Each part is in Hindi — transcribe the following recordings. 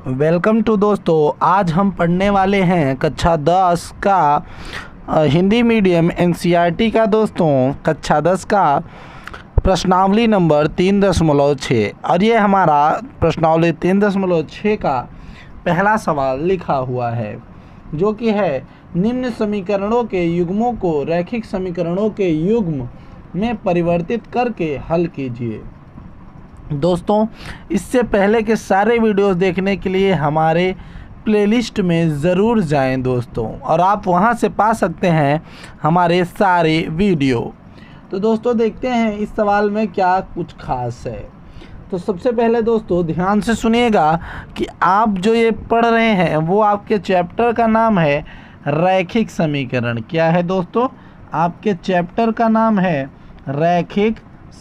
वेलकम टू दोस्तों, आज हम पढ़ने वाले हैं कक्षा 10 का हिंदी मीडियम एनसीईआरटी का दोस्तों कक्षा 10 का प्रश्नावली नंबर 3.6 और ये हमारा प्रश्नावली 3.6 का पहला सवाल लिखा हुआ है जो कि है निम्न समीकरणों के युग्मों को रैखिक समीकरणों के युग्म में परिवर्तित करके हल कीजिए। दोस्तों, इससे पहले के सारे वीडियोस देखने के लिए हमारे प्लेलिस्ट में ज़रूर जाएं दोस्तों, और आप वहां से पा सकते हैं हमारे सारे वीडियो। तो दोस्तों देखते हैं इस सवाल में क्या कुछ खास है। तो सबसे पहले दोस्तों ध्यान से सुनिएगा कि आप जो ये पढ़ रहे हैं वो आपके चैप्टर का नाम है रैखिक समीकरण। क्या है दोस्तों? आपके चैप्टर का नाम है रैखिक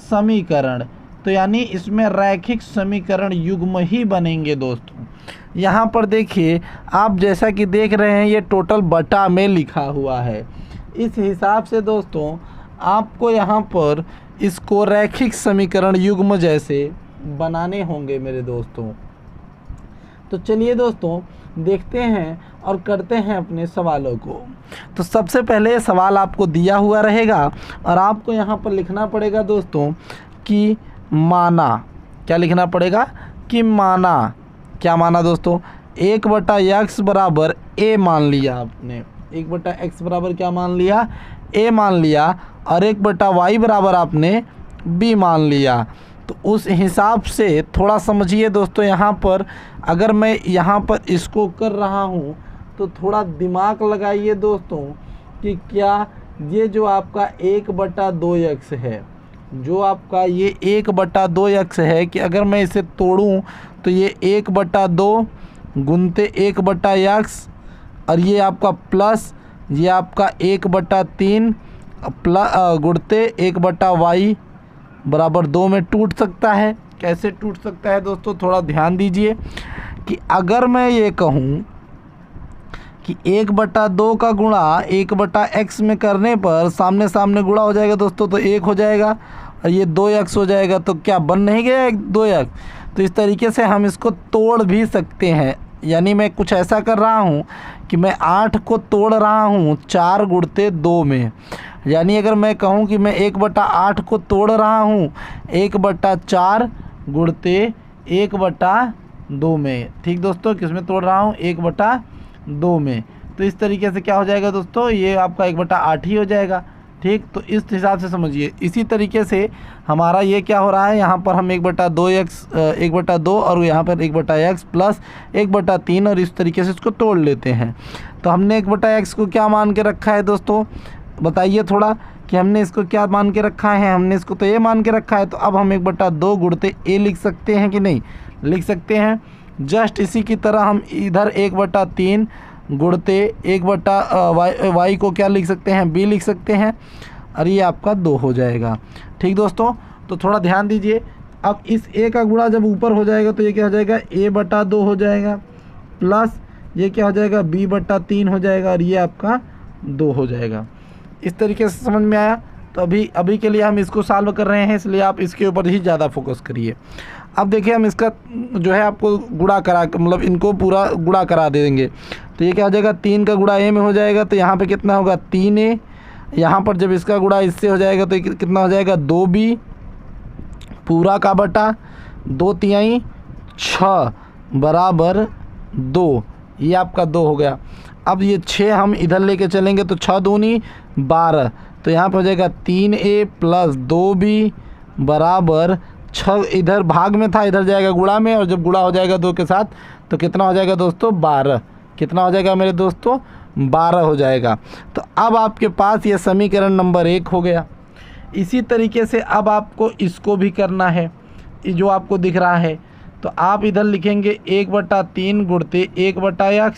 समीकरण। तो यानी इसमें रैखिक समीकरण युग्म ही बनेंगे दोस्तों। यहाँ पर देखिए, आप जैसा कि देख रहे हैं ये टोटल बटा में लिखा हुआ है। इस हिसाब से दोस्तों आपको यहाँ पर इसको रैखिक समीकरण युग्म जैसे बनाने होंगे मेरे दोस्तों। तो चलिए दोस्तों देखते हैं और करते हैं अपने सवालों को। तो सबसे पहले सवाल आपको दिया हुआ रहेगा और आपको यहाँ पर लिखना पड़ेगा दोस्तों कि माना। क्या लिखना पड़ेगा? कि माना। क्या माना दोस्तों? 1/x बराबर a मान लिया आपने। 1/x बराबर क्या मान लिया? a मान लिया। और 1/y बराबर आपने b मान लिया। तो उस हिसाब से थोड़ा समझिए दोस्तों, यहाँ पर अगर मैं यहाँ पर इसको कर रहा हूँ तो थोड़ा दिमाग लगाइए दोस्तों कि क्या ये जो आपका 1/2x है, जो आपका ये 1/2x है, कि अगर मैं इसे तोड़ूं तो ये 1/2 गुनते 1/x और ये आपका प्लस ये आपका 1/3 गुणते 1/y बराबर 2 में टूट सकता है। कैसे टूट सकता है दोस्तों? थोड़ा ध्यान दीजिए कि अगर मैं ये कहूँ कि 1/2 का गुणा 1/x में करने पर सामने सामने गुणा हो जाएगा दोस्तों, तो 1 हो जाएगा और ये 2x हो जाएगा। तो क्या बन नहीं गया 2x? तो इस तरीके से हम इसको तोड़ भी सकते हैं। यानी मैं कुछ ऐसा कर रहा हूँ कि मैं 8 को तोड़ रहा हूँ 4 गुणते 2 में। यानी अगर मैं कहूँ कि मैं 1/8 को तोड़ रहा हूँ 1/4 गुणते 1/2 में। ठीक दोस्तों, किस में तोड़ रहा हूँ? 1/2 में। तो इस तरीके से क्या हो जाएगा दोस्तों? ये आपका 1/8 ही हो जाएगा। ठीक, तो इस हिसाब से समझिए। इसी तरीके से हमारा ये क्या हो रहा है, यहाँ पर हम 1/2 और यहाँ पर 1/x प्लस 1/3 और इस तरीके से इसको तोड़ लेते हैं। तो हमने 1/x को क्या मान के रखा है दोस्तों? बताइए थोड़ा कि हमने इसको क्या मान के रखा है। हमने इसको तो ये मान के रखा है। तो अब हम 1/2 गुणते a लिख सकते हैं कि नहीं? लिख सकते हैं। जस्ट इसी की तरह हम इधर 1/3 गुणते 1/y को क्या लिख सकते हैं? b लिख सकते हैं और ये आपका 2 हो जाएगा। ठीक दोस्तों, तो थोड़ा ध्यान दीजिए। अब इस a का गुणा जब ऊपर हो जाएगा तो ये क्या हो जाएगा? a/2 हो जाएगा प्लस ये क्या हो जाएगा? b/3 हो जाएगा और ये आपका 2 हो जाएगा। इस तरीके से समझ में आया? तो अभी के लिए हम इसको सॉल्व कर रहे हैं, इसलिए आप इसके ऊपर ही ज़्यादा फोकस करिए। अब देखिए हम इसका जो है आपको गुणा करा, मतलब इनको पूरा गुणा करा देंगे। तो ये क्या हो जाएगा? 3 का गुणा a में हो जाएगा तो यहाँ पे कितना होगा? 3a। यहाँ पर जब इसका गुणा इससे हो जाएगा तो कितना हो जाएगा? 2b पूरा का बटा 2/3 6 बराबर 2। ये आपका 2 हो गया। अब ये 6 हम इधर लेके चलेंगे तो 6 दूनी 12। तो यहाँ पर हो जाएगा 3a प्लस 2b बराबर 6। इधर भाग में था, इधर जाएगा गुणा में, और जब गुणा हो जाएगा 2 के साथ तो कितना हो जाएगा दोस्तों? 12। कितना हो जाएगा मेरे दोस्तों? 12 हो जाएगा। तो अब आपके पास ये समीकरण नंबर 1 हो गया। इसी तरीके से अब आपको इसको भी करना है, ये जो आपको दिख रहा है। तो आप इधर लिखेंगे 1/3 गुणते 1/x,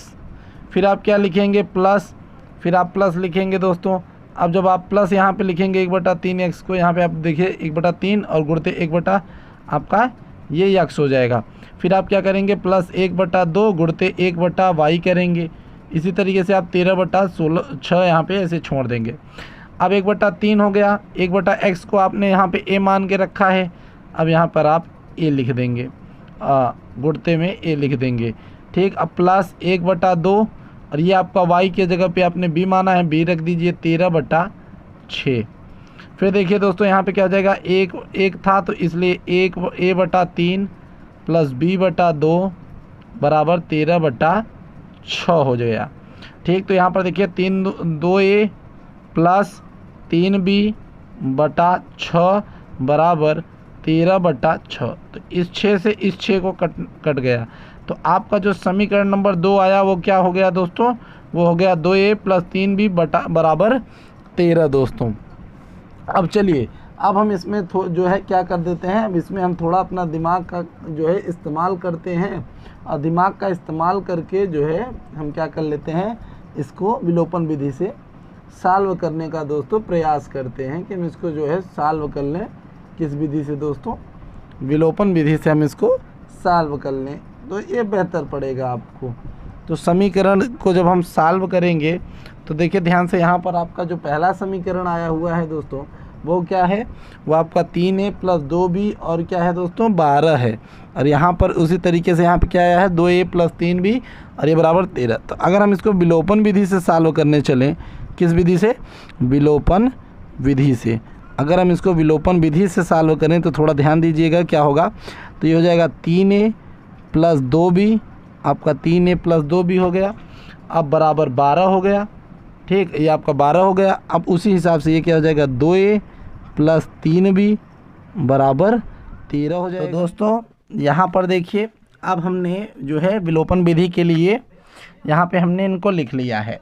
फिर आप क्या लिखेंगे? प्लस, फिर आप प्लस लिखेंगे दोस्तों। अब जब आप प्लस यहाँ पे लिखेंगे 1/3x को, यहाँ पे आप देखिए 1/3 और गुणते 1 आपका ये x हो जाएगा। फिर आप क्या करेंगे? प्लस 1/2 गुणते 1/y करेंगे। इसी तरीके से आप 13/6 यहाँ पे ऐसे छोड़ देंगे। अब 1/3 हो गया। 1/x को आपने यहाँ पे a मान के रखा है। अब यहाँ पर आप a लिख देंगे। गुणते में ए लिख देंगे। ठीक, अब प्लस 1/2 और ये आपका y के जगह पे आपने b माना है, b रख दीजिए 13/6। फिर देखिए दोस्तों यहाँ पे क्या हो जाएगा, एक था तो इसलिए 1a/3 प्लस b/2 बराबर 13/6 हो जाएगा। ठीक, तो यहाँ पर देखिए 2a प्लस 3b/6 बराबर 13/6। तो इस 6 से इस 6 को कट गया। तो आपका जो समीकरण नंबर 2 आया वो क्या हो गया दोस्तों, वो हो गया 2a प्लस 3b बराबर 13 दोस्तों। अब चलिए, अब हम इसमें जो है क्या कर देते हैं, अब इसमें हम थोड़ा अपना दिमाग का जो है इस्तेमाल करते हैं, और दिमाग का इस्तेमाल करके जो है हम क्या कर लेते हैं, इसको विलोपन विधि से सॉल्व करने का दोस्तों प्रयास करते हैं कि हम इसको जो है सॉल्व कर लें। किस विधि से दोस्तों, विलोपन विधि से हम इसको सॉल्व कर लें, तो ये बेहतर पड़ेगा आपको। तो समीकरण को जब हम सॉल्व करेंगे तो देखिए ध्यान से, यहाँ पर आपका जो पहला समीकरण आया हुआ है दोस्तों वो क्या है, वो आपका 3a प्लस 2b और क्या है दोस्तों 12 है। और यहाँ पर उसी तरीके से यहाँ पे क्या आया है 2a प्लस 3b और ये बराबर 13। तो अगर हम इसको विलोपन विधि से सॉल्व करने चलें, किस विधि से, विलोपन विधि से, अगर हम इसको विलोपन विधि से सॉल्व करें तो थोड़ा ध्यान दीजिएगा क्या होगा। तो ये हो जाएगा 3a प्लस 2b, आपका 3a प्लस 2b हो गया, अब बराबर 12 हो गया। ठीक, ये आपका 12 हो गया। अब उसी हिसाब से ये क्या हो जाएगा 2a प्लस 3b बराबर 13 हो जाएगा। तो दोस्तों यहाँ पर देखिए, अब हमने जो है विलोपन विधि के लिए यहाँ पे हमने इनको लिख लिया है।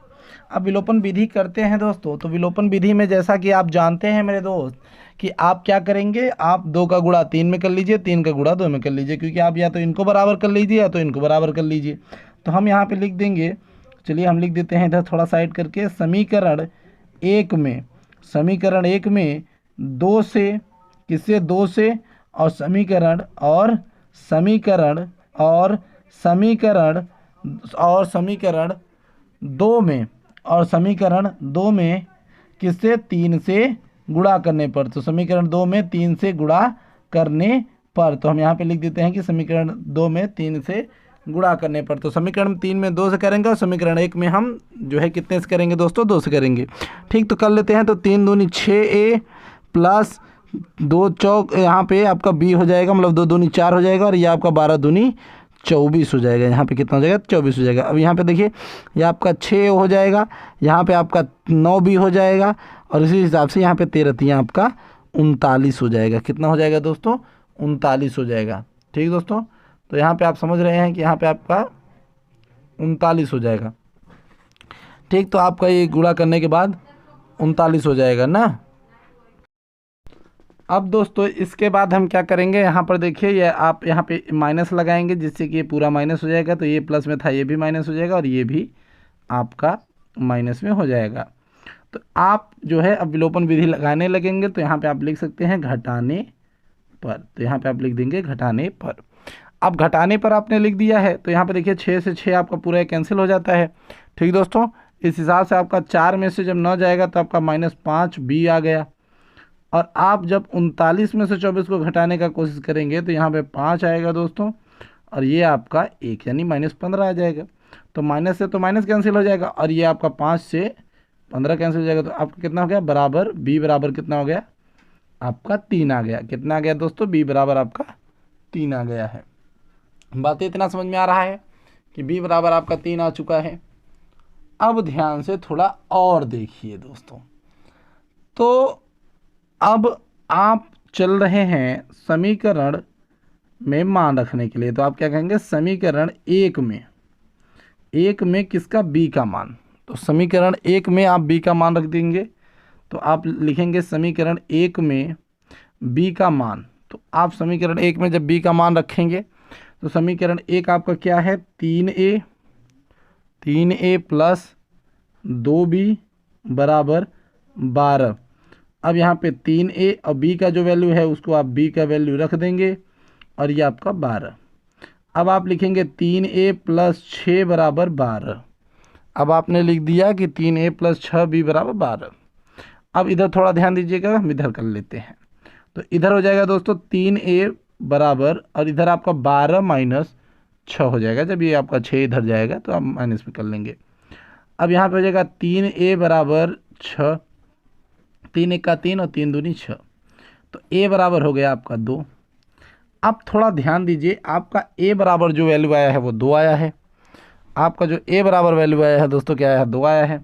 अब विलोपन विधि करते हैं दोस्तों। तो विलोपन विधि में जैसा कि आप जानते हैं मेरे दोस्त कि आप क्या करेंगे, आप 2 का गुणा 3 में कर लीजिए, 3 का गुणा 2 में कर लीजिए, क्योंकि आप या तो इनको बराबर कर लीजिए या तो इनको बराबर कर लीजिए। तो हम यहाँ पे लिख देंगे, चलिए हम लिख देते हैं इधर थोड़ा साइड करके, समीकरण एक में 2 से, किससे 2 से, और समीकरण दो में किससे 3 से गुणा करने पर। तो समीकरण 2 में 3 से गुणा करने पर, तो हम यहाँ पे लिख देते हैं कि समीकरण 2 में 3 से गुणा करने पर। तो समीकरण 3 में 2 से करेंगे और समीकरण 1 में हम जो है कितने से करेंगे दोस्तों, 2 से करेंगे। ठीक, तो कर लेते हैं। तो 3 दूनी 6a प्लस 2 चौक यहाँ पे आपका b हो जाएगा, मतलब 2 दूनी 4 हो जाएगा, और ये आपका 12 दूनी 24 हो जाएगा। यहाँ पे कितना हो जाएगा 24 हो जाएगा। अब यहाँ पे देखिए ये आपका 6 हो जाएगा, यहाँ पे आपका 9b हो जाएगा, और इसी हिसाब से यहाँ पे 13 आपका 39 हो जाएगा। कितना हो जाएगा दोस्तों, 39 हो जाएगा। ठीक दोस्तों, तो यहाँ पे आप समझ रहे हैं कि यहाँ पे आपका 39 हो जाएगा। ठीक, तो आपका ये गुणा करने के बाद 39 हो जाएगा ना। अब दोस्तों इसके बाद हम क्या करेंगे, यहाँ पर देखिए ये आप यहाँ पे माइनस लगाएंगे जिससे कि ये पूरा माइनस हो जाएगा। तो ये प्लस में था, ये भी माइनस हो जाएगा, और ये भी आपका माइनस में हो जाएगा। तो आप जो है अब विलोपन विधि लगाने लगेंगे। तो यहाँ पे आप लिख सकते हैं घटाने पर, तो यहाँ पे आप लिख देंगे घटाने पर। अब घटाने पर आपने लिख दिया है, तो यहाँ पे देखिए 6 से 6 आपका पूरा कैंसिल हो जाता है। ठीक दोस्तों, इस हिसाब से आपका 4 में से जब 9 जाएगा तो आपका -5b आ गया। और आप जब 39 में से 24 को घटाने का कोशिश करेंगे तो यहाँ पे 5 आएगा दोस्तों, और ये आपका 1 यानी -15 आ जाएगा। तो माइनस से तो माइनस कैंसिल हो जाएगा, और ये आपका 5 से 15 कैंसिल हो जाएगा। तो आपका कितना हो गया, बराबर b बराबर कितना हो गया, आपका 3 आ गया। कितना आ गया दोस्तों, b बराबर आपका 3 आ गया है। बातें इतना समझ में आ रहा है कि b बराबर आपका 3 आ चुका है। अब ध्यान से थोड़ा और देखिए दोस्तों। तो अब आप चल रहे हैं समीकरण में मान रखने के लिए। तो आप क्या कहेंगे, समीकरण 1 में किसका, b का मान। तो समीकरण 1 में आप b का मान रख देंगे। तो आप लिखेंगे समीकरण 1 में b का मान। तो आप समीकरण 1 में जब b का मान रखेंगे तो समीकरण 1 आपका क्या है, 3a प्लस 2b बराबर 12। अब यहाँ पे 3a और b का जो वैल्यू है उसको आप b का वैल्यू रख देंगे, और ये आपका 12। अब आप लिखेंगे 3a प्लस 6 बराबर 12। अब आपने लिख दिया कि 3a प्लस 6b बराबर 12। अब इधर थोड़ा ध्यान दीजिएगा, हम इधर कर लेते हैं। तो इधर हो जाएगा दोस्तों 3a बराबर, और इधर आपका 12 माइनस 6 हो जाएगा। जब ये आपका 6 इधर जाएगा तो आप माइनस में कर लेंगे। अब यहाँ पे हो जाएगा 3a बराबर 6, 3 1 का 3 और 3 दूनी 6, तो a बराबर हो गया आपका 2। अब थोड़ा ध्यान दीजिए, आपका a बराबर जो वैल्यू आया है वो 2 आया है। आपका जो a बराबर वैल्यू आया है दोस्तों क्या आया है, 2 आया है।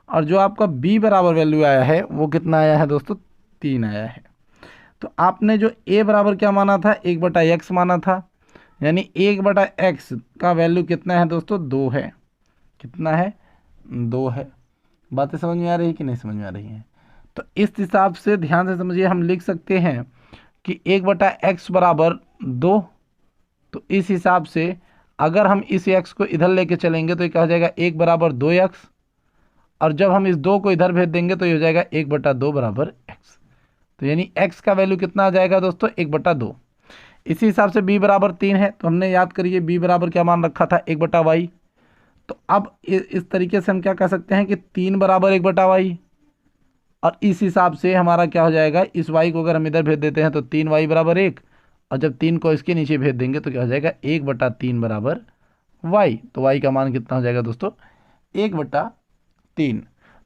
और जो आपका b बराबर वैल्यू आया है वो कितना आया है दोस्तों, 3 आया है। तो आपने जो a बराबर क्या माना था, 1/x माना था, यानी 1/x का वैल्यू कितना है दोस्तों, 2 है। कितना है, 2 है। बातें समझ में आ रही है कि नहीं समझ में आ रही हैं? तो इस हिसाब से ध्यान से समझिए, हम लिख सकते हैं कि 1/x बराबर 2। तो इस हिसाब से अगर हम इस x को इधर लेके चलेंगे तो ये क्या हो जाएगा, 1 बराबर 2x, और जब हम इस 2 को इधर भेज देंगे तो ये हो जाएगा 1/2 बराबर x। तो यानी x का वैल्यू कितना आ जाएगा दोस्तों, 1/2। इसी हिसाब से b बराबर 3 है, तो हमने याद करिए b बराबर क्या मान रखा था, 1/y। तो अब इस तरीके से हम क्या कह सकते हैं कि 3 बराबर 1/y, और इस हिसाब से हमारा क्या हो जाएगा, इस y को अगर हम इधर भेज देते हैं तो 3y बराबर 1, और जब 3 को इसके नीचे भेज देंगे तो क्या हो जाएगा, 1/3 बराबर y। तो y का मान कितना हो जाएगा दोस्तों, 1/3।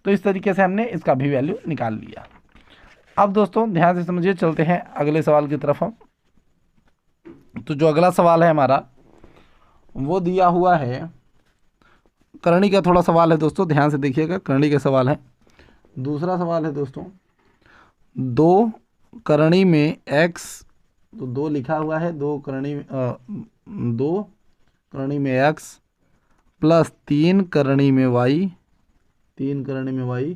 तो इस तरीके से हमने इसका भी वैल्यू निकाल लिया। अब दोस्तों ध्यान से समझिए, चलते हैं अगले सवाल की तरफ हम। तो जो अगला सवाल है हमारा वो दिया हुआ है, करणी का थोड़ा सवाल है दोस्तों, ध्यान से देखिएगा, करणी का सवाल है। दूसरा सवाल है दोस्तों, 2 करणी में x, तो 2 लिखा हुआ है, 2 करणी में x प्लस 3 करणी में y, 3 करणी में y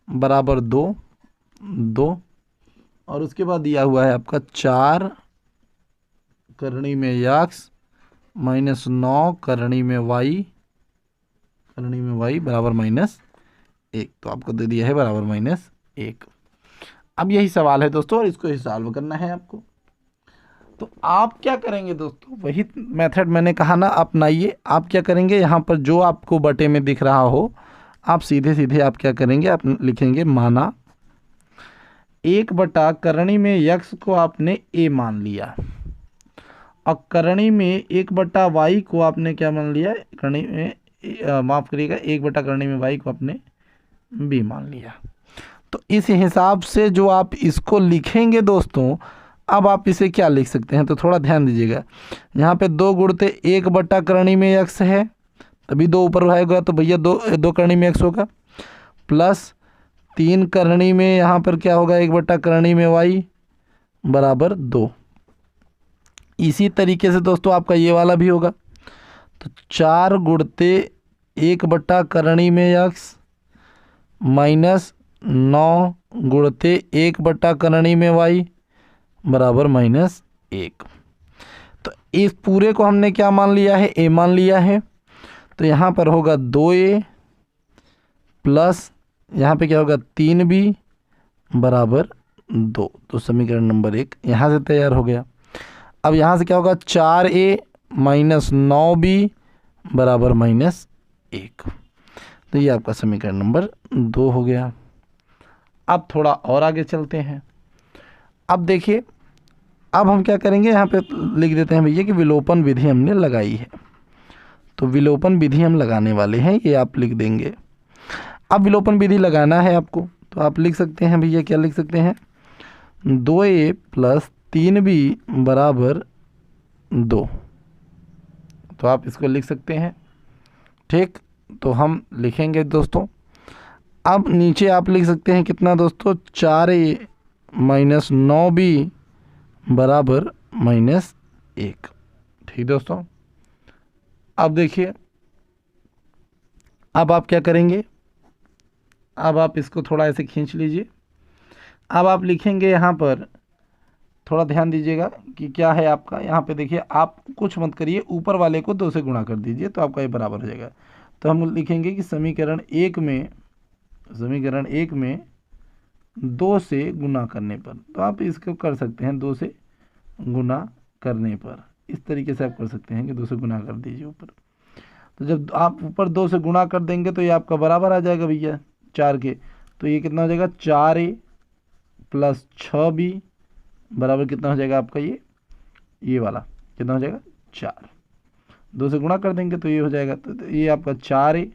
बराबर 2, और उसके बाद दिया हुआ है आपका 4 करणी में x माइनस 9 करणी में y बराबर -1। तो आपको दे दिया है बराबर -1। अब यही सवाल है दोस्तों, और इसको ही सॉल्व करना है आपको। तो आप क्या करेंगे दोस्तों, वही मेथड मैंने कहा ना, अपनाइए। आप क्या करेंगे, यहाँ पर जो आपको बटे में दिख रहा हो, आप सीधे सीधे आप क्या करेंगे, आप लिखेंगे माना 1 करणी में x को आपने a मान लिया, और करणी में 1/y को आपने क्या मान लिया, करणी में माफ़ करिएगा, 1 करणी में y को आपने b मान लिया। तो इस हिसाब से जो आप इसको लिखेंगे दोस्तों, अब आप इसे क्या लिख सकते हैं, तो थोड़ा ध्यान दीजिएगा। यहाँ पे 2 गुणते 1 करणी में x है, तभी 2 ऊपर रहेगा, तो भैया 2 करणी में x होगा, प्लस 3 करणी में यहाँ पर क्या होगा, 1 करणी में y बराबर 2। इसी तरीके से दोस्तों आपका ये वाला भी होगा। तो 4 गुणते 1 करणी में x माइनस 9 गुणते 1 करणी में y बराबर -1। तो इस पूरे को हमने क्या मान लिया है, a मान लिया है। तो यहाँ पर होगा 2a प्लस यहाँ पे क्या होगा, 3b बराबर 2। तो समीकरण नंबर 1 यहाँ से तैयार हो गया। अब यहाँ से क्या होगा, 4a माइनस 9b बराबर -1। तो ये आपका समीकरण नंबर 2 हो गया। अब थोड़ा और आगे चलते हैं। अब देखिए, अब हम क्या करेंगे, यहाँ पे लिख देते हैं भैया कि विलोपन विधि हमने लगाई है। तो विलोपन विधि हम लगाने वाले हैं, ये आप लिख देंगे। अब विलोपन विधि लगाना है आपको, तो आप लिख सकते हैं भैया, क्या लिख सकते हैं, 2a प्लस 3b बराबर 2। तो आप इसको लिख सकते हैं, ठीक। तो हम लिखेंगे दोस्तों। अब नीचे आप लिख सकते हैं कितना दोस्तों, 4a माइनस 9b बराबर -1। ठीक दोस्तों। अब देखिए, अब आप क्या करेंगे, अब आप इसको थोड़ा ऐसे खींच लीजिए। अब आप लिखेंगे यहाँ पर, थोड़ा ध्यान दीजिएगा कि क्या है आपका, यहाँ पे देखिए, आप कुछ मत करिए, ऊपर वाले को 2 से गुणा कर दीजिए तो आपका ये बराबर हो जाएगा। तो हम लिखेंगे कि समीकरण 1 में 2 से गुणा करने पर, तो आप इसको कर सकते हैं 2 से गुणा करने पर, इस तरीके से आप कर सकते हैं कि 2 से गुणा कर दीजिए ऊपर। तो जब आप ऊपर 2 से गुणा कर देंगे तो ये आपका बराबर आ जाएगा भैया 4 के। तो ये कितना हो जाएगा, 4a प्लस 6b बराबर कितना हो जाएगा आपका, ये वाला कितना हो जाएगा, 4। 2 से गुणा कर देंगे तो ये हो जाएगा, तो ये आपका 4a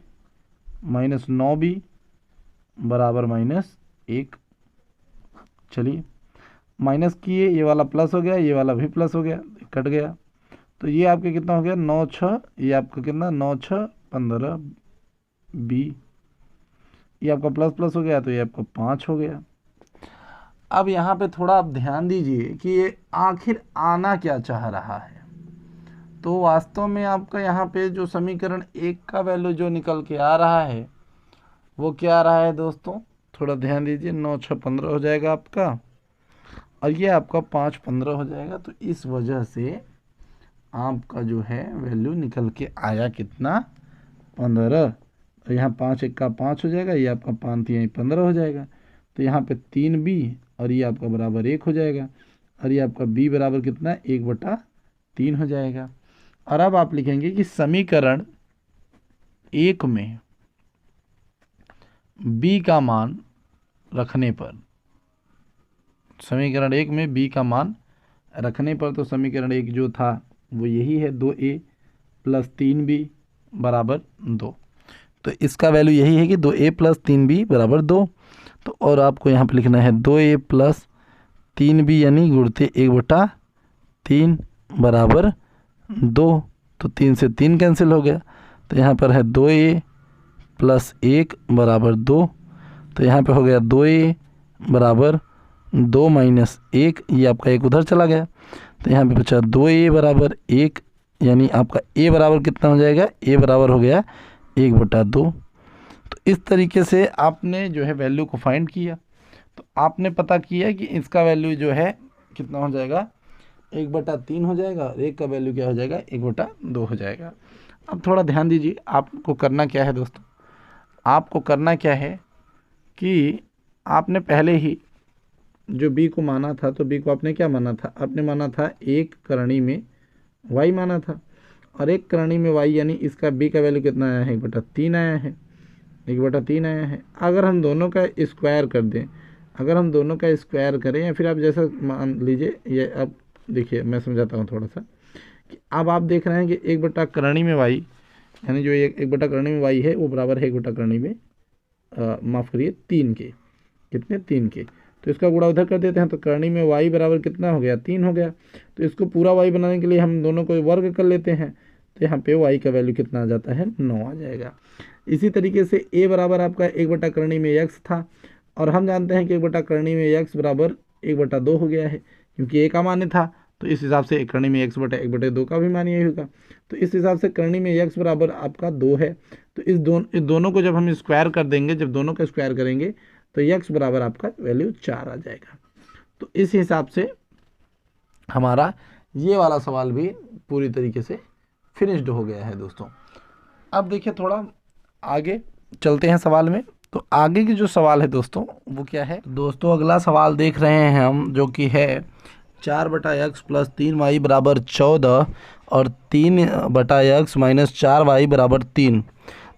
माइनस 9b बराबर -1। चलिए माइनस किए, ये वाला प्लस हो गया, ये वाला भी प्लस हो गया, कट गया, तो ये आपके कितना हो गया 9 6, ये आपका कितना 9 6 15 b, ये आपका प्लस प्लस हो गया तो ये आपका 5 हो गया। अब यहाँ पे थोड़ा आप ध्यान दीजिए कि ये आखिर आना क्या चाह रहा है। तो वास्तव में आपका यहाँ पे जो समीकरण 1 का वैल्यू जो निकल के आ रहा है वो क्या आ रहा है दोस्तों, थोड़ा ध्यान दीजिए, 9 6 15 हो जाएगा आपका, और ये आपका 5 15 हो जाएगा। तो इस वजह से आपका जो है वैल्यू निकल के आया कितना 15। तो यहाँ 5 1 का 5 हो जाएगा, ये आपका 5 3 15 हो जाएगा, तो यहाँ पे 3b और ये आपका बराबर 1 हो जाएगा, और ये आपका b बराबर कितना 1/3 हो जाएगा। और अब आप लिखेंगे कि समीकरण 1 में b का मान रखने पर, समीकरण 1 में b का मान रखने पर, तो समीकरण 1 जो था वो यही है 2a प्लस 3b बराबर 2। तो इसका वैल्यू यही है कि 2a प्लस 3b बराबर 2। तो और आपको यहाँ पे लिखना है 2a प्लस 3b यानी गुणते 1/3 बराबर 2। तो 3 से 3 कैंसिल हो गया, तो यहाँ पर है 2a प्लस 1 बराबर 2। तो यहाँ पे हो गया 2a बराबर 2 माइनस 1, ये आपका 1 उधर चला गया, तो यहाँ पे बचा 2a बराबर 1, यानी आपका a बराबर कितना हो जाएगा, a बराबर हो गया 1/2। तो इस तरीके से आपने जो है वैल्यू को फाइंड किया, तो आपने पता किया कि इसका वैल्यू जो है कितना हो जाएगा 1/3 हो जाएगा, और 1 का वैल्यू क्या हो जाएगा 1/2 हो जाएगा। अब थोड़ा ध्यान दीजिए, आपको करना क्या है दोस्तों, आपको करना क्या है कि आपने पहले ही जो b को माना था, तो b को आपने क्या माना था, आपने माना था 1 करणी में y माना था, और 1 करणी में y यानी इसका b का वैल्यू कितना आया है 1/3 आया है, 1/3 आया है। अगर हम दोनों का स्क्वायर कर दें, अगर हम दोनों का स्क्वायर करें, या फिर आप जैसा मान लीजिए, ये अब देखिए मैं समझाता हूँ थोड़ा सा, कि अब आप देख रहे हैं कि 1/करणी में y यानी जो 1/करणी में y है वो बराबर है 1/करणी में माफ़ करिए 3 के, कितने 3 के। तो इसका गुणा उधर कर देते हैं, तो करणी में y बराबर कितना हो गया 3 हो गया। तो इसको पूरा y बनाने के लिए हम दोनों को वर्ग कर लेते हैं, तो यहाँ पे y का वैल्यू कितना आ जाता है 9 आ जाएगा। इसी तरीके से a बराबर आपका 1/करणी में x था, और हम जानते हैं कि 1/करणी में x बराबर 1/2 हो गया है, क्योंकि a का मान था, तो इस हिसाब से करणी में x बटा 1/2 का भी मान यही होगा। तो इस हिसाब से करणी में x बराबर आपका 2 है। तो इस दोनों को जब हम स्क्वायर कर देंगे, जब दोनों का स्क्वायर करेंगे तो x बराबर आपका वैल्यू 4 आ जाएगा। तो इस हिसाब से हमारा ये वाला सवाल भी पूरी तरीके से फिनिश्ड हो गया है दोस्तों। अब देखिए थोड़ा आगे चलते हैं सवाल में। तो आगे की जो सवाल है दोस्तों वो क्या है दोस्तों, अगला सवाल देख रहे हैं हम, जो कि है 4/x प्लस 3y बराबर 14 और 3/x माइनस 4y बराबर 3।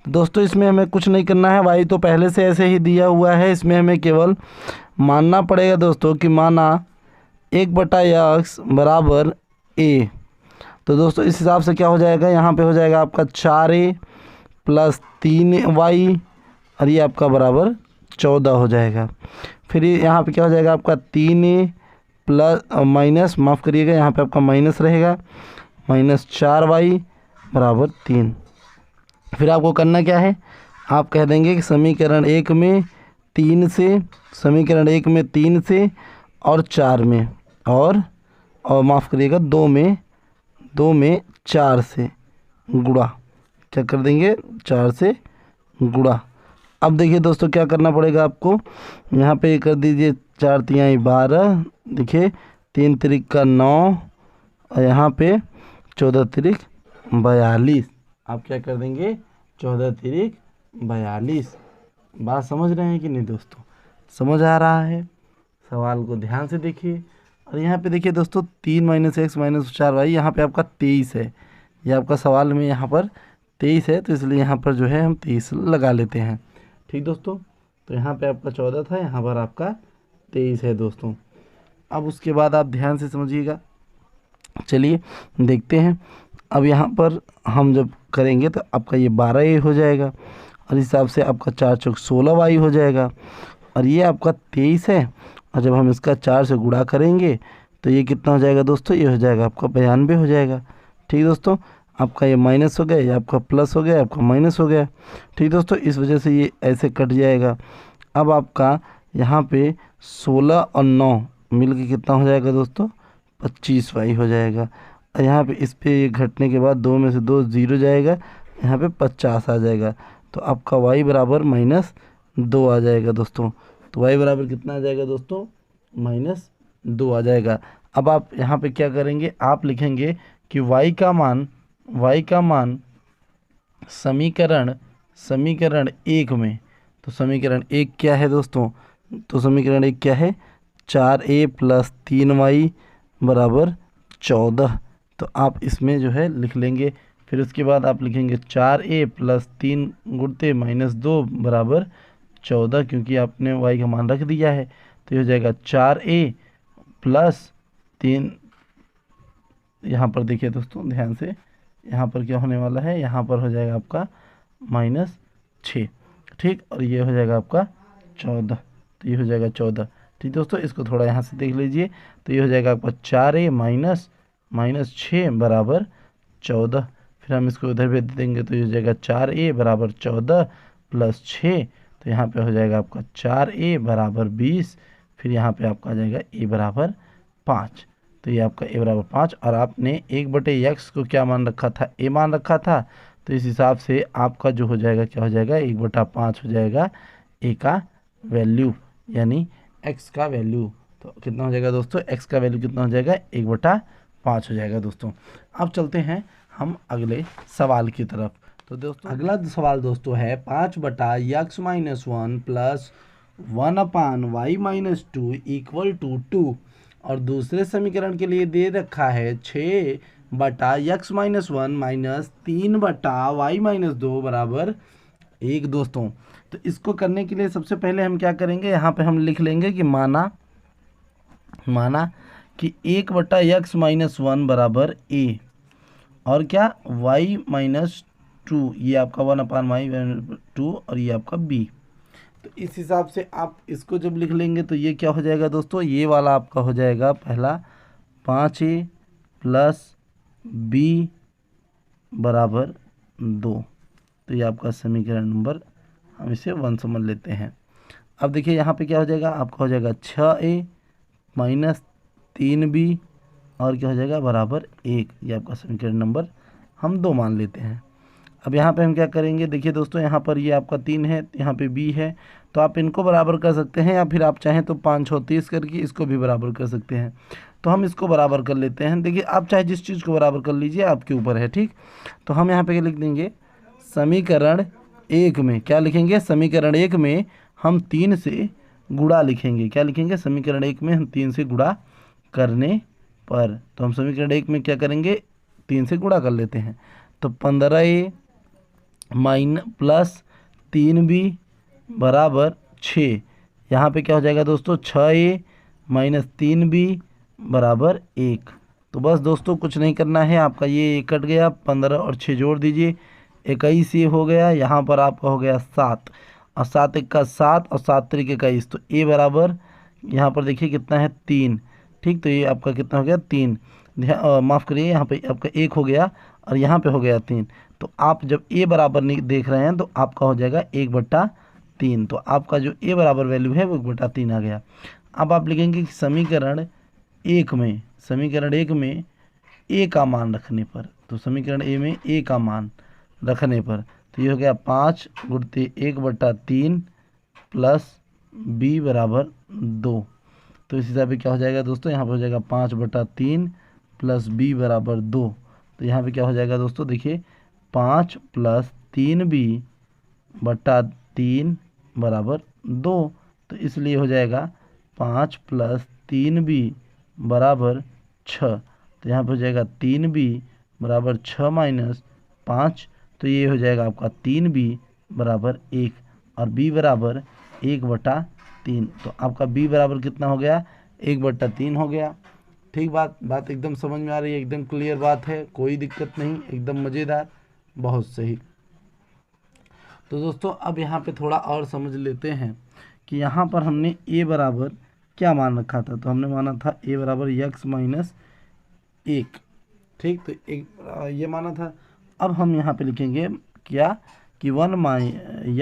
दोस्तों इसमें हमें कुछ नहीं करना है, y तो पहले से ऐसे ही दिया हुआ है, इसमें हमें केवल मानना पड़ेगा दोस्तों कि माना 1/x बराबर a। तो दोस्तों इस हिसाब से क्या हो जाएगा, यहाँ पे हो जाएगा आपका 4a प्लस 3y और ये आपका बराबर 14 हो जाएगा। फिर यहाँ पे क्या हो जाएगा आपका 3a प्लस माइनस माफ़ करिएगा, यहाँ पे आपका माइनस रहेगा, माइनस 4y बराबर 3। फिर आपको करना क्या है, आप कह देंगे कि समीकरण 1 में 3 से, समीकरण 1 में 3 से और 4 में और माफ़ करिएगा 2 में 4 से गुणा, क्या कर देंगे 4 से गुणा। अब देखिए दोस्तों क्या करना पड़ेगा आपको, यहाँ पे कर दीजिए 4 तिहाई 12, देखिए 3 तिरिक का 9 और यहाँ पे 14 तिरिक 42। आप क्या कर देंगे 14 तिरिक 42। बात समझ रहे हैं कि नहीं दोस्तों, समझ आ रहा है? सवाल को ध्यान से देखिए। और यहाँ पे देखिए दोस्तों 3 - x माइनस 4y, यहाँ पे आपका 23 है, ये आपका सवाल में यहाँ पर 23 है, तो इसलिए यहाँ पर जो है हम 23 लगा लेते हैं। ठीक दोस्तों, तो यहाँ पे आपका 14 था, यहाँ पर आपका 23 है दोस्तों। अब उसके बाद आप ध्यान से समझिएगा, चलिए देखते हैं। अब यहाँ पर हम जब करेंगे तो आपका ये 12a हो जाएगा और इस हिसाब से आपका 4 चौक 16y हो जाएगा और ये आपका 23 है और जब हम इसका 4 से गुणा करेंगे तो ये कितना हो जाएगा दोस्तों, ये हो जाएगा आपका 92 हो जाएगा। ठीक दोस्तों, आपका ये माइनस हो गया, ये आपका प्लस हो गया, आपका माइनस हो गया। ठीक दोस्तों, इस वजह से ये ऐसे कट जाएगा। अब आपका यहाँ पे 16 और 9 मिल के कितना हो जाएगा दोस्तों, 25y हो जाएगा। और यहाँ पे इस पे ये घटने के बाद 2 में से 2 0 जाएगा, यहाँ पे 50 आ जाएगा। तो आपका y बराबर -2 आ जाएगा दोस्तों। तो y बराबर कितना आ जाएगा दोस्तों, -2 आ जाएगा। अब आप यहाँ पे क्या करेंगे, आप लिखेंगे कि y का मान समीकरण 1 में, तो समीकरण 1 क्या है दोस्तों, तो समीकरण 1 क्या है, 4a + 3y बराबर 14। तो आप इसमें जो है लिख लेंगे। फिर उसके बाद आप लिखेंगे 4a + 3 गुणते -2 बराबर 14, क्योंकि आपने y का मान रख दिया है। तो ये हो जाएगा 4a + 3, यहाँ पर देखिए दोस्तों ध्यान से, यहाँ पर क्या होने वाला है, यहाँ पर हो जाएगा आपका -6। ठीक, और ये हो जाएगा आपका 14, तो ये हो जाएगा 14। ठीक दोस्तों, इसको थोड़ा यहाँ से देख लीजिए। तो ये हो जाएगा आपका 4a - 6 बराबर 14। फिर हम इसको उधर भेज देंगे तो ये हो जाएगा 4a बराबर 14 + 6, तो यहाँ पे हो जाएगा आपका 4a बराबर 20। फिर यहाँ पे आपका आ जाएगा a बराबर 5। तो ये आपका a बराबर 5, और आपने 1/x को क्या मान रखा था, a मान रखा था। तो इस हिसाब से आपका जो हो जाएगा, क्या हो जाएगा, 1/5 हो जाएगा a का वैल्यू, यानी x का वैल्यू। तो कितना हो जाएगा दोस्तों, x का वैल्यू कितना हो जाएगा, 1/5 हो जाएगा दोस्तों। अब चलते हैं हम अगले सवाल की तरफ। तो दोस्तों अगला सवाल दोस्तों है 5/x - 1 + 1/y - 2 = 2, और दूसरे समीकरण के लिए दे रखा है 6/x - 1 - 3/y - 2 बराबर 1 दोस्तों। तो इसको करने के लिए सबसे पहले हम क्या करेंगे, यहाँ पे हम लिख लेंगे कि माना कि 1/x - 1 बराबर a, और क्या, y - 2, ये आपका 1/y - 2, और ये आपका b। तो इस हिसाब से आप इसको जब लिख लेंगे तो ये क्या हो जाएगा दोस्तों, ये वाला आपका हो जाएगा पहला 5a + b बराबर 2। तो ये आपका समीकरण नंबर, हम इसे 1 समझ लेते हैं। अब देखिए यहाँ पे क्या हो जाएगा, आपका हो जाएगा 6a - 3b, और क्या हो जाएगा, बराबर 1। ये आपका समीकरण नंबर हम 2 मान लेते हैं। अब यहाँ पे हम क्या करेंगे, देखिए दोस्तों यहाँ पर ये आपका 3 है, यहाँ पे b है, तो आप इनको बराबर कर सकते हैं, या फिर आप चाहें तो 5 6 30 करके इसको भी बराबर कर सकते हैं। तो हम इसको बराबर कर लेते हैं। देखिए आप चाहे जिस चीज़ को बराबर कर लीजिए, आपके ऊपर है। ठीक, तो हम यहाँ पे लिख देंगे समीकरण 1 में, क्या लिखेंगे, समीकरण 1 में हम 3 से गुणा लिखेंगे। क्या लिखेंगे, समीकरण 1 में हम 3 से गुणा करने पर, तो हम समीकरण 1 में क्या करेंगे, 3 से गुणा कर लेते हैं। तो 15a + 3b बराबर 6। यहाँ पे क्या हो जाएगा दोस्तों, 6a - 3b बराबर 1। तो बस दोस्तों कुछ नहीं करना है, आपका ये कट गया, 15 और 6 जोड़ दीजिए, 21 ये हो गया। यहाँ पर आपका हो गया 7, और 7 1 का 7, और 7 3 21। तो a बराबर यहाँ पर देखिए कितना है, 3। ठीक, तो ये आपका कितना हो गया, 3। माफ़ करिए, यहाँ पे आपका 1 हो गया, और यहाँ पे हो गया 3। तो आप जब a बराबर नहीं देख रहे हैं तो आपका हो जाएगा 1/3। तो आपका जो a बराबर वैल्यू है वो 1/3 आ गया। अब आप लिखेंगे कि समीकरण 1 में a का मान रखने पर, तो समीकरण a में a का मान रखने पर, तो ये हो गया 5 गुणते 1/3 + b बराबर 2। तो इस हिसाब से क्या हो जाएगा दोस्तों, यहाँ पर हो जाएगा 5/3 + b बराबर 2। तो यहाँ पे क्या हो जाएगा दोस्तों, देखिए 5 + 3b/3 बराबर 2। तो इसलिए हो जाएगा 5 + 3b बराबर 6। तो यहाँ पे हो जाएगा 3b बराबर 6 - 5। तो ये हो जाएगा आपका 3b बराबर 1, और b बराबर 1/3। तो आपका b बराबर कितना हो गया, 1/3 हो गया। ठीक, बात एकदम समझ में आ रही है, एकदम क्लियर बात है, कोई दिक्कत नहीं, एकदम मज़ेदार, बहुत सही। तो दोस्तों अब यहाँ पे थोड़ा और समझ लेते हैं कि यहाँ पर हमने a बराबर क्या मान रखा था। तो हमने माना था a बराबर x माइनस 1, ठीक, तो एक ये माना था। अब हम यहाँ पे लिखेंगे क्या कि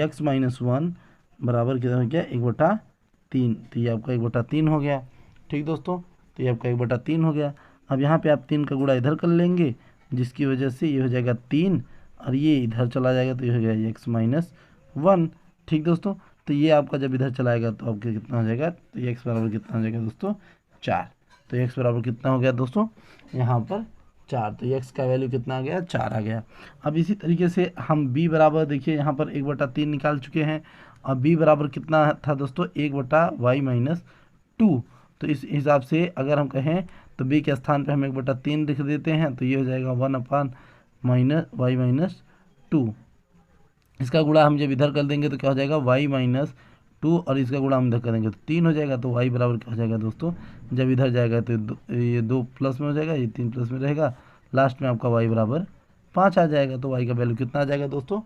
x माइनस 1 बराबर कितना हो गया, 1/3। तो ये आपका 1/3 हो गया, ठीक दोस्तों, तो ये आपका 1/3 हो गया। अब यहाँ पे आप 3 का गुणा इधर कर लेंगे, जिसकी वजह से ये हो जाएगा 3 और ये इधर चला जाएगा, तो ये हो जाएगा x माइनस 1, ठीक दोस्तों। तो ये आपका जब इधर चलाएगा तो आपका कितना हो जाएगा, तो ये x बराबर कितना हो जाएगा दोस्तों, 4। तो x बराबर कितना हो गया दोस्तों, यहाँ पर 4। तो x का वैल्यू कितना आ गया, 4 आ गया। अब इसी तरीके से हम b बराबर, देखिए यहाँ पर 1/3 निकाल चुके हैं। अब b बराबर कितना था दोस्तों, 1/y माइनस 2। तो इस हिसाब से अगर हम कहें तो b के स्थान पे हम 1/3 लिख देते हैं, तो ये हो जाएगा 1/y माइनस 2। इसका गुणा हम जब इधर कर देंगे तो क्या हो जाएगा, y माइनस 2, और इसका गुणा हम इधर करेंगे तो 3 हो जाएगा। तो y बराबर क्या हो जाएगा दोस्तों, जब इधर जाएगा तो ये 2 प्लस में हो जाएगा, ये 3 प्लस में रहेगा, लास्ट में आपका y बराबर 5 आ जाएगा। तो y का वैल्यू कितना आ जाएगा दोस्तों,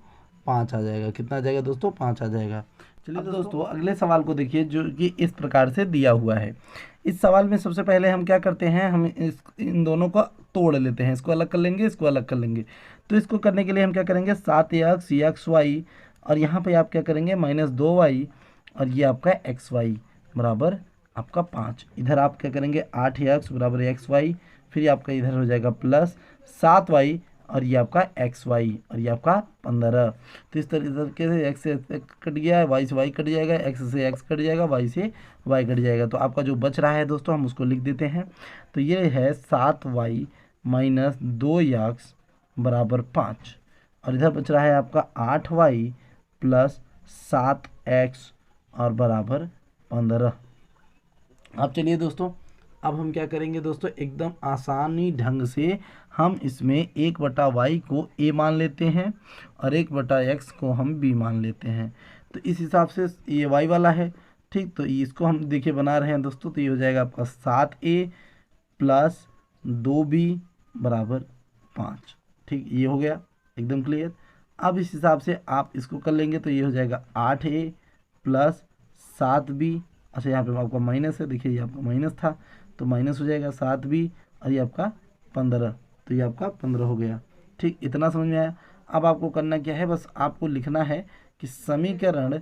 5 आ जाएगा। कितना आ जाएगा दोस्तों, 5 आ जाएगा। चलिए दोस्तों अगले सवाल को देखिए, जो कि इस प्रकार से दिया हुआ है। इस सवाल में सबसे पहले हम क्या करते हैं, हम इन दोनों को तोड़ लेते हैं, इसको अलग कर लेंगे, इसको अलग कर लेंगे। तो इसको करने के लिए हम क्या करेंगे, 7x और यहाँ पे आप क्या करेंगे -2y, और ये आपका xy बराबर आपका 5। इधर आप क्या करेंगे 8x बराबर xy, फिर आपका इधर हो जाएगा प्लस 7y, और ये आपका xy, और ये आपका 15। तो इस तरीके से x से x कट गया, y से y कट जाएगा, x से x कट जाएगा, y से y कट जाएगा। तो आपका जो बच रहा है दोस्तों हम उसको लिख देते हैं। तो ये है 7y माइनस 2x बराबर 5, और इधर बच रहा है आपका 8y प्लस 7x और बराबर 15। अब चलिए दोस्तों, अब हम क्या करेंगे दोस्तों, एकदम आसानी ढंग से हम इसमें 1/y को a मान लेते हैं और 1/x को हम b मान लेते हैं। तो इस हिसाब से ये y वाला है, ठीक, तो इसको हम देखिए बना रहे हैं दोस्तों। तो ये हो जाएगा आपका 7a प्लस 2b बराबर 5, ठीक, ये हो गया एकदम क्लियर। अब इस हिसाब से आप इसको कर लेंगे तो ये हो जाएगा 8a प्लस 7b। अच्छा यहाँ पे आपका माइनस है, देखिए ये आपका माइनस था तो माइनस हो जाएगा 7b, और ये आपका 15, तो ये आपका 15 हो गया, ठीक, इतना समझ में आया। अब आपको करना क्या है, बस आपको लिखना है कि समीकरण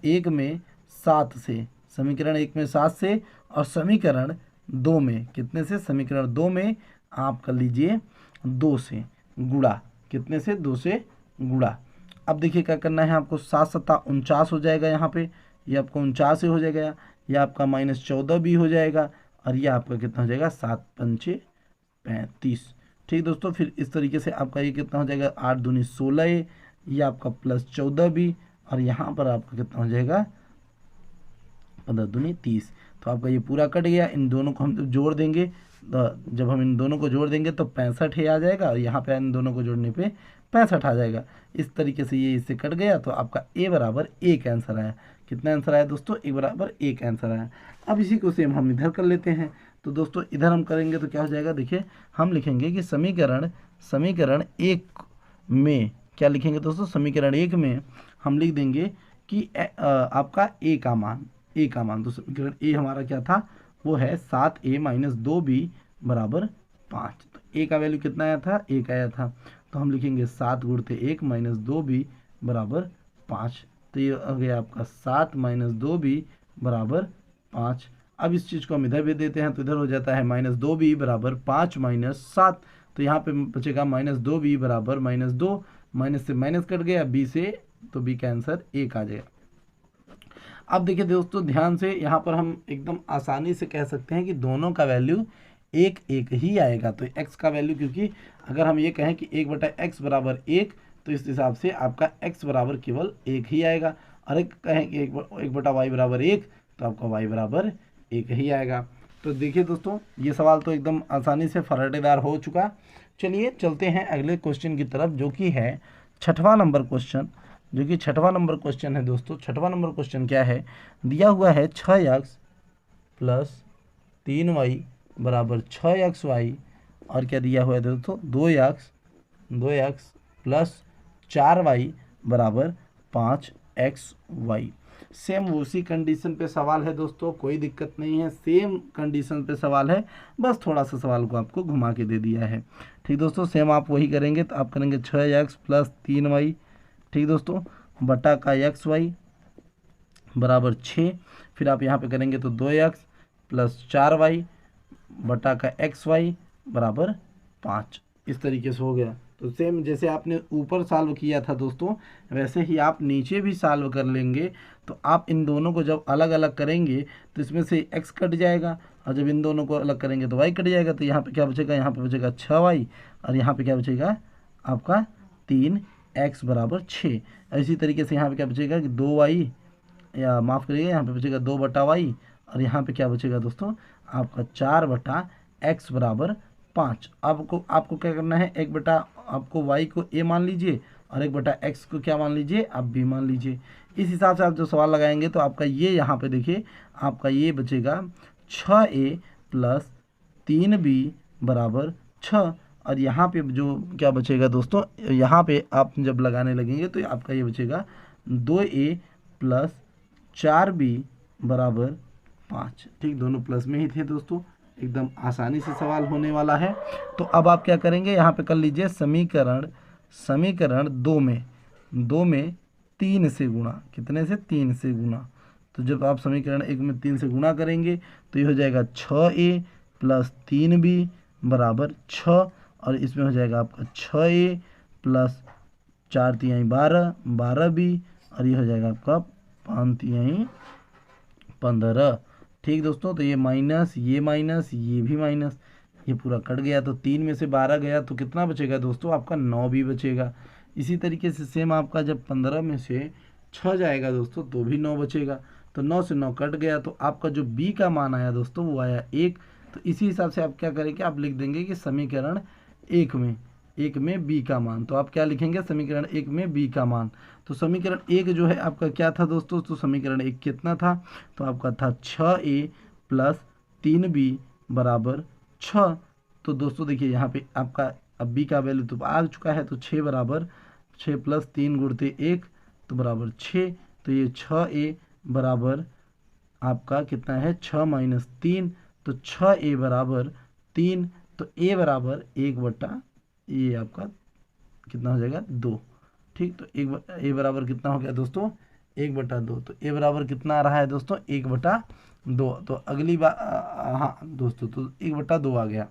1 में 7 से, समीकरण 1 में 7 से, और समीकरण 2 में कितने से, समीकरण 2 में आप कर लीजिए 2 से गुणा, कितने से, 2 से गुणा। अब देखिए क्या करना है आपको, 7 सत्ता 49 हो जाएगा, यहाँ पे ये आपका 49 हो जाएगा, ये आपका -14 भी हो जाएगा, और ये आपका कितना हो जाएगा 7 पंचे 35, ठीक दोस्तों। फिर इस तरीके से आपका ये कितना हो जाएगा 8 दूनी 16, ये आपका प्लस 14 भी, और यहाँ पर आपका कितना हो जाएगा 15 दूनी 30। तो आपका ये पूरा कट गया। इन दोनों को हम जब जोड़ देंगे, तो जब हम इन दोनों को जोड़ देंगे तो 65 आ जाएगा, और यहाँ पे इन दोनों को जोड़ने पे 65 आ जाएगा। इस तरीके से ये इससे कट गया, तो आपका a बराबर 1 आंसर आया। कितना आंसर आया दोस्तों, a बराबर 1 आंसर आया। अब इसी को सेम हम इधर कर लेते हैं। तो दोस्तों इधर हम करेंगे तो क्या हो जाएगा, देखिए हम लिखेंगे कि समीकरण 1 में क्या लिखेंगे दोस्तों, समीकरण 1 में हम लिख देंगे कि आपका a का मान, तो समीकरण a हमारा क्या था, वो है 7a माइनस 2b बराबर 5। तो a का वैल्यू कितना आया था, 1 आया था, तो हम लिखेंगे 7 गुणते 1 माइनस 2b बराबर 5। तो ये हो गया आपका 7 माइनस 2b बराबर 5। अब इस चीज़ को हम इधर भी देते हैं, तो इधर हो जाता है -2b बराबर 5 माइनस 7। तो यहाँ पे बचेगा -2b बराबर -2, माइनस से माइनस कट गया, b से, तो b का आंसर 1 आ जाएगा। अब देखिए दोस्तों ध्यान से, यहाँ पर हम एकदम आसानी से कह सकते हैं कि दोनों का वैल्यू 1 ही आएगा। तो x का वैल्यू, क्योंकि अगर हम ये कहें कि 1/x बराबर 1, तो इस हिसाब से आपका x बराबर केवल 1 ही आएगा। और एक कहें कि 1/y बराबर 1, तो आपका y बराबर 1 ही आएगा। तो देखिए दोस्तों ये सवाल तो एकदम आसानी से फराटेदार हो चुका। चलिए चलते हैं अगले क्वेश्चन की तरफ, जो कि है 6वां नंबर क्वेश्चन, जो कि 6वां नंबर क्वेश्चन है दोस्तों। 6वां नंबर क्वेश्चन क्या है, दिया हुआ है 6x प्लस 3y बराबर 6xy और क्या दिया हुआ है दोस्तों 2x प्लस 4y बराबर 5xy। सेम उसी कंडीशन पे सवाल है दोस्तों, कोई दिक्कत नहीं है, सेम कंडीशन पे सवाल है, बस थोड़ा सा सवाल को आपको घुमा के दे दिया है। ठीक दोस्तों, सेम आप वही करेंगे तो आप करेंगे 6x प्लस 3y, ठीक दोस्तों, बटा का xy बराबर 6, फिर आप यहाँ पे करेंगे तो 2x प्लस 4y बटा का xy बराबर 5। इस तरीके से हो गया। तो सेम जैसे आपने ऊपर सॉल्व किया था दोस्तों, वैसे ही आप नीचे भी सॉल्व कर लेंगे। तो आप इन दोनों को जब अलग अलग करेंगे तो इसमें से x कट जाएगा, और जब इन दोनों को अलग करेंगे तो y कट जाएगा। तो यहाँ पे क्या बचेगा, यहाँ पे बचेगा 6y और यहाँ पे क्या बचेगा आपका 3x बराबर 6। इसी तरीके से यहाँ पे क्या बचेगा कि 2y, या माफ़ करिएगा यहाँ पे बचेगा 2 बटा वाई, और यहाँ पे क्या बचेगा दोस्तों आपका 4 बटा एक्स बराबर 5। आपको क्या करना है, एक बटा आपको y को a मान लीजिए और एक बटा x को क्या मान लीजिए आप b मान लीजिए। इस हिसाब से आप जो सवाल लगाएंगे तो आपका ये यहाँ पे देखिए आपका ये बचेगा 6a प्लस 3b बराबर 6, और यहाँ पे जो क्या बचेगा दोस्तों, यहाँ पे आप जब लगाने लगेंगे तो आपका ये बचेगा 2a प्लस 4b बराबर 5। ठीक, दोनों प्लस में ही थे दोस्तों, एकदम आसानी से सवाल होने वाला है। तो अब आप क्या करेंगे, यहाँ पे कर लीजिए समीकरण 2 में 3 से गुणा, कितने से 3 से गुणा। तो जब आप समीकरण 1 में 3 से गुणा करेंगे तो ये हो जाएगा 6a प्लस 3b बराबर 6, और इसमें हो जाएगा आपका 6a प्लस 4 तिहाई 12b, और ये हो जाएगा आपका 5 तिहाई 15। ठीक दोस्तों, तो ये माइनस ये भी माइनस, ये पूरा कट गया तो 3 में से 12 गया तो कितना बचेगा दोस्तों आपका 9 भी बचेगा। इसी तरीके से सेम आपका जब 15 में से 6 जाएगा दोस्तों तो भी 9 बचेगा। तो 9 से 9 कट गया तो आपका जो b का मान आया दोस्तों वो आया 1। तो इसी हिसाब से आप क्या करेंगे, आप लिख देंगे कि समीकरण 1 में b का मान। तो आप क्या लिखेंगे, समीकरण 1 में b का मान। तो समीकरण 1 जो है आपका क्या था दोस्तों, तो समीकरण 1 कितना था, तो आपका था 6a प्लस 3b बराबर 6। तो दोस्तों देखिए यहाँ पे आपका अब b का वैल्यू तो आ चुका है, तो 6 बराबर 6 प्लस 3 गुणते 1 तो बराबर 6। तो ये 6a बराबर आपका कितना है 6 माइनस 3, तो 6a बराबर 3। तो a बराबर 1 बटा ये आपका कितना हो जाएगा 2। ठीक, तो a बराबर कितना हो गया दोस्तों 1 बटा 2। तो a बराबर कितना आ रहा है दोस्तों 1 बटा 2। तो अगली बार हाँ दोस्तों, तो 1 बटा 2 आ गया।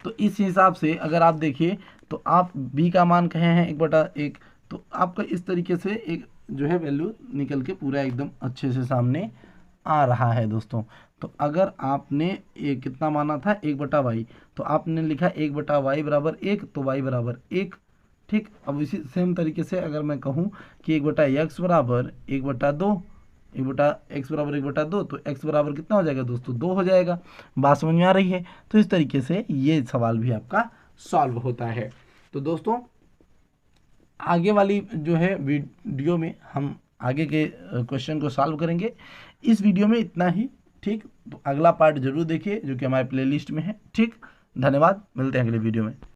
तो इस हिसाब से अगर आप देखिए तो आप b का मान कहे हैं 1 बटा 1, तो आपका इस तरीके से एक जो है वैल्यू निकल के पूरा एकदम अच्छे से सामने आ रहा है दोस्तों। तो अगर आपने ये कितना माना था 1 बटा वाई, तो आपने लिखा 1 बटा वाई बराबर 1, तो वाई बराबर 1। ठीक, अब इसी सेम तरीके से अगर मैं कहूँ कि 1 बटा एक्स बराबर 1 बटा 2, 1 बटा एक्स बराबर 1 बटा 2, तो एक्स बराबर कितना हो जाएगा दोस्तों 2 हो जाएगा। बात समझ में आ रही है। तो इस तरीके से ये सवाल भी आपका सॉल्व होता है। तो दोस्तों आगे वाली जो है वीडियो में हम आगे के क्वेश्चन को सॉल्व करेंगे। इस वीडियो में इतना ही। ठीक, तो अगला पार्ट जरूर देखिए जो कि हमारे प्लेलिस्ट में है। ठीक, धन्यवाद, मिलते हैं अगले वीडियो में।